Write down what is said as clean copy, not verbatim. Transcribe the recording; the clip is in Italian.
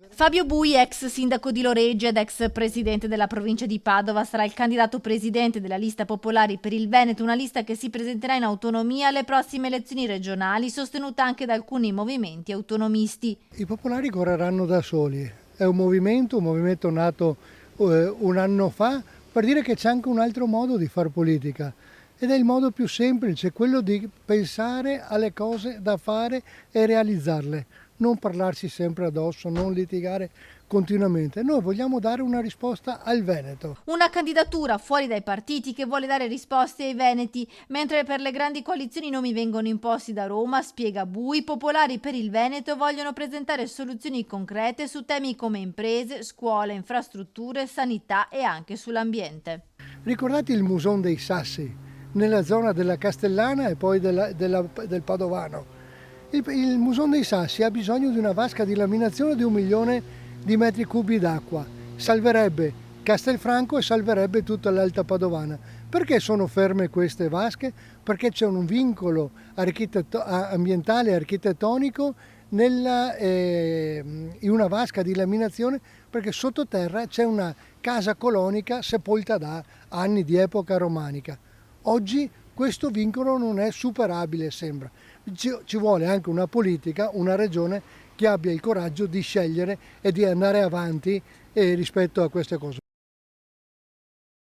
Fabio Bui, ex sindaco di Loreggia ed ex presidente della provincia di Padova, sarà il candidato presidente della lista Popolari per il Veneto, una lista che si presenterà in autonomia alle prossime elezioni regionali, sostenuta anche da alcuni movimenti autonomisti. I popolari correranno da soli, è un movimento nato un anno fa per dire che c'è anche un altro modo di fare politica ed è il modo più semplice, quello di pensare alle cose da fare e realizzarle. Non parlarsi sempre addosso, non litigare continuamente. Noi vogliamo dare una risposta al Veneto. Una candidatura fuori dai partiti che vuole dare risposte ai veneti, mentre per le grandi coalizioni i nomi vengono imposti da Roma, spiega Bui, Popolari per il Veneto vogliono presentare soluzioni concrete su temi come imprese, scuole, infrastrutture, sanità e anche sull'ambiente. Ricordate il Musone dei Sassi, nella zona della Castellana e poi del Padovano. Il Musone dei Sassi ha bisogno di una vasca di laminazione di 1 milione di metri cubi d'acqua. Salverebbe Castelfranco e salverebbe tutta l'Alta Padovana. Perché sono ferme queste vasche? Perché c'è un vincolo ambientale e architettonico in una vasca di laminazione, perché sottoterra c'è una casa colonica sepolta da anni di epoca romanica. Oggi questo vincolo non è superabile, sembra. Ci vuole anche una politica, una regione che abbia il coraggio di scegliere e di andare avanti rispetto a queste cose.